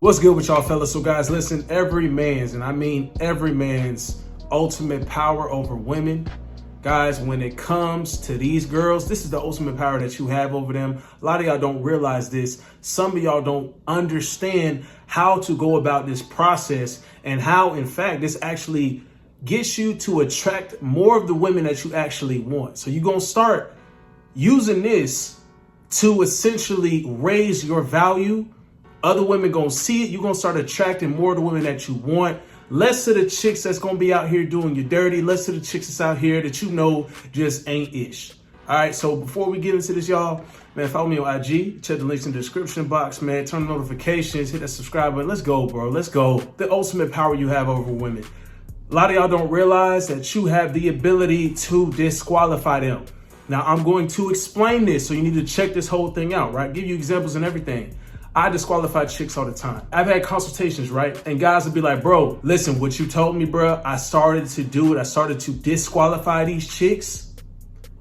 What's good with y'all, fellas? So guys, listen, every man's, and I mean every man's ultimate power over women. Guys, when it comes to these girls, this is the ultimate power that you have over them. A lot of y'all don't realize this. Some of y'all don't understand how to go about this process and how, in fact, this actually gets you to attract more of the women that you actually want. So you're going to start using this to essentially raise your value. Other women gonna see it. You're gonna start attracting more of the women that you want. Less of the chicks that's gonna be out here doing you dirty. Less of the chicks that's out here that you know just ain't ish. All right, so before we get into this, y'all, man, follow me on IG. Check the links in the description box, man. Turn on notifications, hit that subscribe button. Let's go, bro. Let's go. The ultimate power you have over women. A lot of y'all don't realize that you have the ability to disqualify them. Now, I'm going to explain this, so you need to check this whole thing out, right? Give you examples and everything. I disqualify chicks all the time. I've had consultations, right? And guys will be like, bro, listen, what you told me, bro, I started to do it. I started to disqualify these chicks.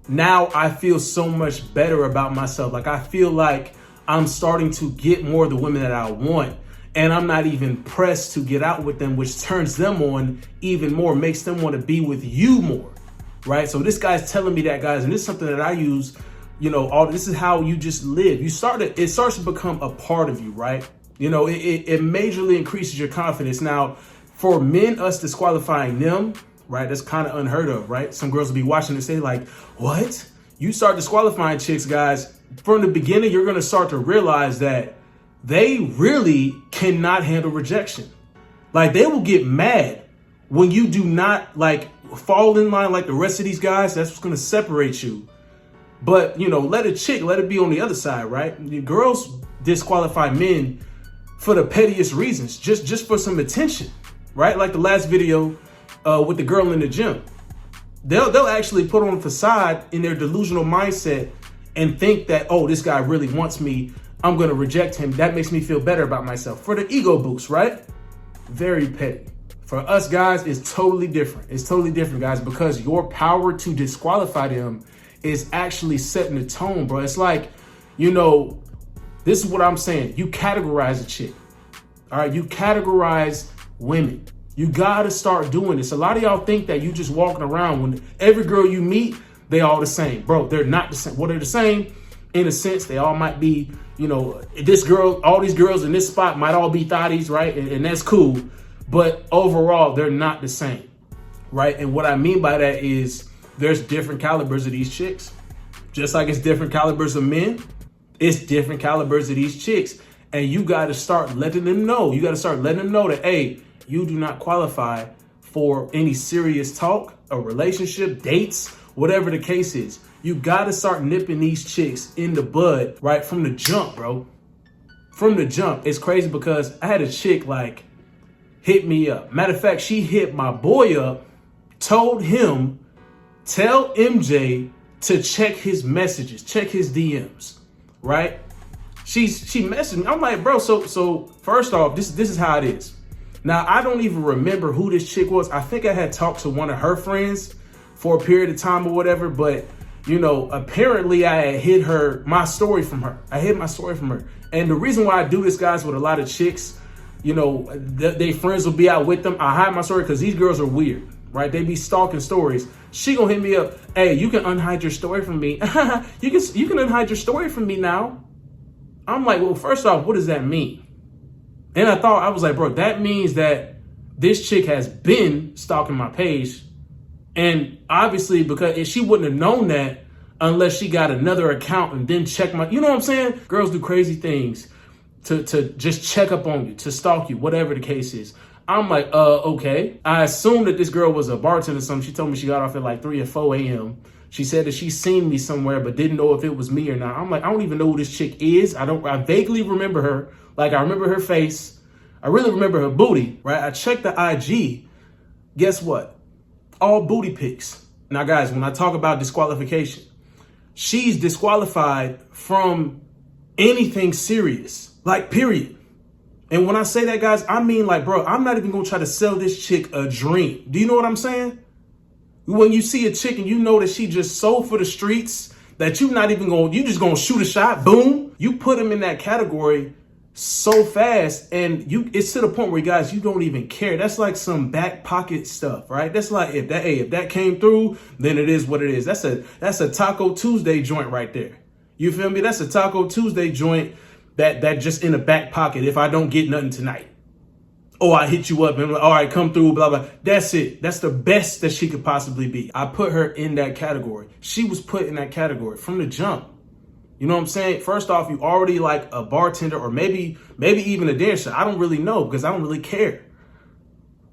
Now I feel so much better about myself. Like, I feel like I'm starting to get more of the women that I want. And I'm not even pressed to get out with them, which turns them on even more, makes them want to be with you more, right? So this guy's telling me that, guys, and this is something that I use. You know, this is how you just live. It starts to become a part of you, right? You know, it majorly increases your confidence. Now, for men, us disqualifying them, right? That's kind of unheard of, right? Some girls will be watching and say like, what? You start disqualifying chicks, guys. From the beginning, you're going to start to realize that they really cannot handle rejection. Like, they will get mad when you do not like fall in line like the rest of these guys. That's what's going to separate you. But, you know, let it be on the other side, right? The girls disqualify men for the pettiest reasons, just for some attention, right? Like the last video with the girl in the gym. They'll actually put on a facade in their delusional mindset and think that, oh, this guy really wants me. I'm going to reject him. That makes me feel better about myself. For the ego boost, right? Very petty. For us guys, it's totally different. It's totally different, guys, because your power to disqualify them is actually setting the tone, bro. It's like, you know, this is what I'm saying. You categorize a chick. All right, you categorize women. You gotta start doing this. A lot of y'all think that you just walking around when every girl you meet, they all the same. Bro, they're not the same. Well, they're the same in a sense. They all might be, you know, this girl, all these girls in this spot might all be thotties, right? And that's cool. But overall, they're not the same, right? And what I mean by that is, there's different calibers of these chicks. Just like it's different calibers of men, it's different calibers of these chicks. And you got to start letting them know. You got to start letting them know that, hey, you do not qualify for any serious talk, a relationship, dates, whatever the case is. You got to start nipping these chicks in the bud, right? From the jump, bro. From the jump. It's crazy because I had a chick like hit me up. Matter of fact, she hit my boy up, told him, tell MJ to check his messages, check his DMs, right? She messaged me. I'm like, bro, so first off, this is how it is. Now, I don't even remember who this chick was. I think I had talked to one of her friends for a period of time or whatever, but you know, apparently I had hid my story from her. I hid my story from her. And the reason why I do this, guys, with a lot of chicks, you know, they friends will be out with them. I hide my story because these girls are weird. Right? They be stalking stories. She gonna hit me up. Hey, you can unhide your story from me. you can unhide your story from me now. I'm like, well, first off, what does that mean? And I was like, bro, that means that this chick has been stalking my page. And obviously, because she wouldn't have known that unless she got another account and then check my, you know what I'm saying? Girls do crazy things to just check up on you, to stalk you, whatever the case is. I'm like, okay. I assumed that this girl was a bartender or something. She told me she got off at like 3 or 4 a.m. She said that she seen me somewhere, but didn't know if it was me or not. I'm like, I don't even know who this chick is. I vaguely remember her. Like, I remember her face. I really remember her booty, right? I checked the IG. Guess what? All booty pics. Now, guys, when I talk about disqualification, she's disqualified from anything serious, like, period. And when I say that, guys, I mean, like, bro, I'm not even going to try to sell this chick a dream. Do you know what I'm saying? When you see a chick and you know that she just sold for the streets, that you just going to shoot a shot, boom, you put them in that category, so fast, and it's to the point where, guys, you don't even care. That's like some back pocket stuff, right? That's like, if that came through, then it is what it is. That's a Taco Tuesday joint right there. You feel me? That's a Taco Tuesday joint that just in the back pocket. If I don't get nothing tonight, oh, I hit you up and all right, come through, blah, blah. That's it. That's the best that she could possibly be. I put her in that category. She was put in that category from the jump. You know what I'm saying? First off, you already like a bartender, or maybe even a dancer. I don't really know, because I don't really care.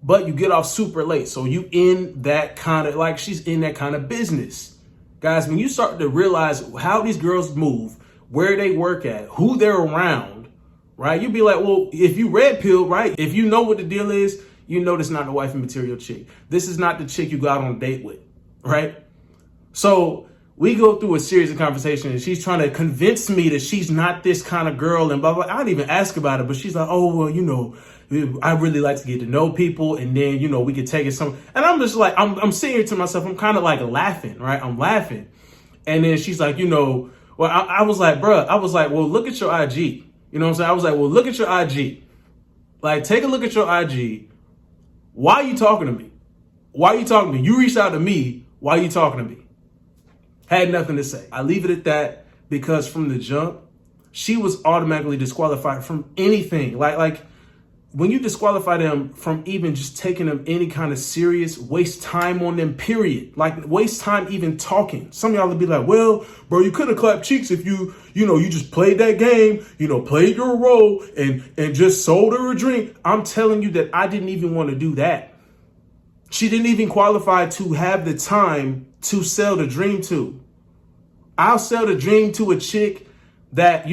But you get off super late. So you in that kind of, like, she's in that kind of business. Guys, when you start to realize how these girls move, where they work at, who they're around, right? You'd be like, well, if you red pill, right? If you know what the deal is, you know this is not the wifey material chick. This is not the chick you go out on a date with, right? So we go through a series of conversations, and she's trying to convince me that she's not this kind of girl and blah, blah. I didn't even ask about it, but she's like, oh, well, you know, I really like to get to know people, and then, you know, we could take it some. And I'm just like, I'm sitting here to myself, I'm kind of like laughing, right? I'm laughing. And then she's like, you know, well, I was like, bruh, I was like, well, look at your IG. You know what I'm saying? I was like, well, look at your IG. Like, take a look at your IG. Why are you talking to me? Why are you talking to me? You reached out to me. Why are you talking to me? Had nothing to say. I leave it at that, because from the jump, she was automatically disqualified from anything. Like when you disqualify them from even just taking them any kind of serious, waste time on them, period. Like, waste time even talking. Some of y'all would be like, well, bro, you could have clapped cheeks if you just played that game, played your role and just sold her a drink. I'm telling you that I didn't even want to do that. She didn't even qualify to have the time to sell the dream to. I'll sell the dream to a chick that,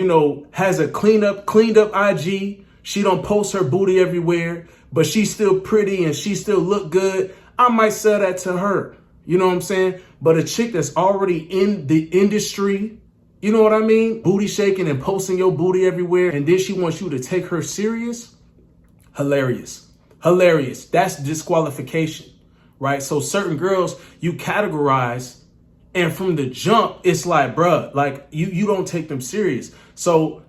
has a cleaned up IG. She don't post her booty everywhere, but she's still pretty and she still look good. I might sell that to her. You know what I'm saying? But a chick that's already in the industry, you know what I mean? Booty shaking and posting your booty everywhere, and then she wants you to take her serious. Hilarious. That's disqualification, right? So certain girls you categorize, and from the jump, it's like, bruh, like you don't take them serious. So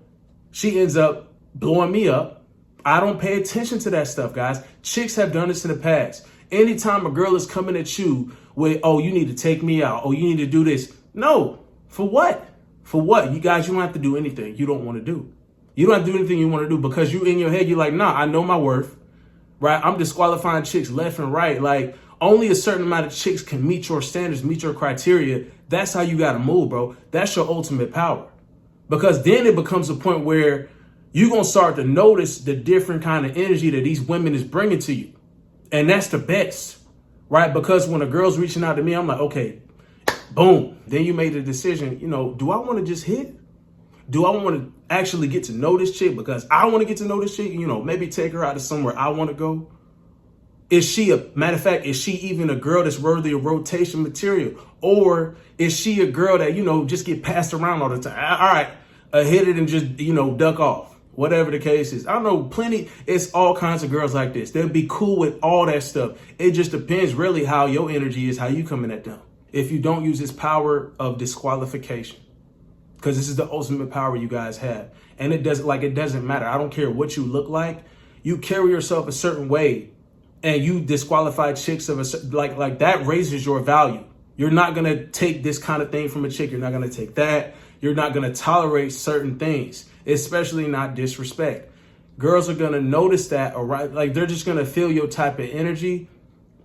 she ends up blowing me up. I don't pay attention to that stuff, guys. Chicks have done this in the past. Anytime a girl is coming at you with, oh, you need to take me out. Oh, you need to do this. No. For what? For what? You guys, you don't have to do anything you don't want to do. You don't have to do anything you want to do, because you in your head, you're like, nah, I know my worth, right? I'm disqualifying chicks left and right. Like, only a certain amount of chicks can meet your standards, meet your criteria. That's how you got to move, bro. That's your ultimate power. Because then it becomes a point where you're going to start to notice the different kind of energy that these women is bringing to you. And that's the best, right? Because when a girl's reaching out to me, I'm like, okay, boom. Then you made the decision, do I want to just hit? Do I want to actually get to know this chick because I want to get to know this chick? Maybe take her out to somewhere I want to go. Is she matter of fact, is she even a girl that's worthy of rotation material? Or is she a girl that, just get passed around all the time? All right, hit it and just, duck off. Whatever the case is. I know plenty. It's all kinds of girls like this. They'll be cool with all that stuff. It just depends really how your energy is, how you coming at them. If you don't use this power of disqualification, because this is the ultimate power you guys have. And it doesn't matter. I don't care what you look like. You carry yourself a certain way and you disqualify chicks of like that raises your value. You're not going to take this kind of thing from a chick. You're not going to take that. You're not going to tolerate certain things, especially not disrespect. Girls are going to notice that, all right? Like, they're just going to feel your type of energy.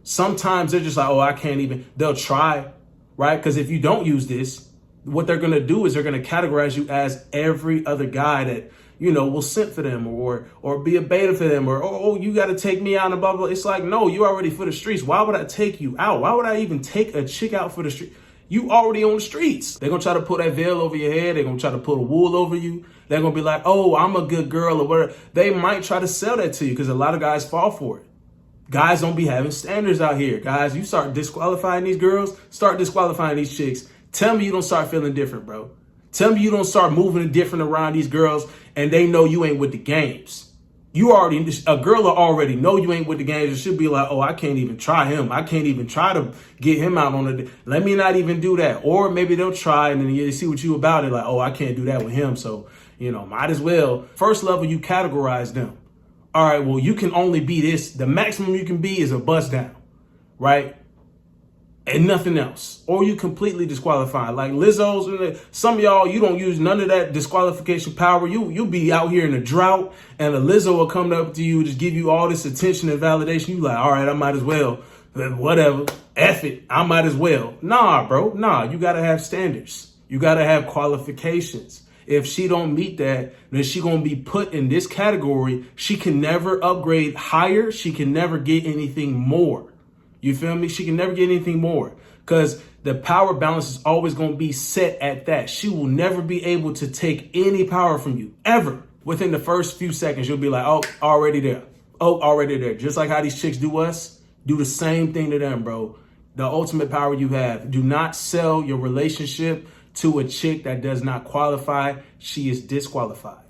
Sometimes they're just like, oh, I can't even. They'll try, right? Because if you don't use this, what they're going to do is they're going to categorize you as every other guy that, will simp for them or be a beta for them or, oh, you got to take me out and blah, blah. It's like, no, you already for the streets. Why would I take you out? Why would I even take a chick out for the street? You already on the streets. They're going to try to put that veil over your head. They're going to try to put a wool over you. They're going to be like, oh, I'm a good girl or whatever. They might try to sell that to you because a lot of guys fall for it. Guys don't be having standards out here. Guys, you start disqualifying these girls, start disqualifying these chicks. Tell me you don't start feeling different, bro. Tell me you don't start moving different around these girls and they know you ain't with the games. A girl will already know you ain't with the games. It should be like, oh, I can't even try him. I can't even try to get him out on the. Let me not even do that. Or maybe they'll try and then you see what you about it. Like, oh, I can't do that with him. So, Might as well. First level, you categorize them. All right, well, you can only be this. The maximum you can be is a bust down, right? And nothing else. Or you completely disqualify. Like Lizzo's, some of y'all, you don't use none of that disqualification power. You'll be out here in a drought, and a Lizzo will come up to you, just give you all this attention and validation. You like, all right, I might as well. Whatever. F it. I might as well. Nah, bro. Nah, you got to have standards. You got to have qualifications. If she don't meet that, then she going to be put in this category. She can never upgrade higher. She can never get anything more. You feel me? She can never get anything more because the power balance is always going to be set at that. She will never be able to take any power from you ever. Within the first few seconds, you'll be like, oh, already there. Oh, already there. Just like how these chicks do us, do the same thing to them, bro. The ultimate power you have. Do not sell your relationship to a chick that does not qualify. She is disqualified.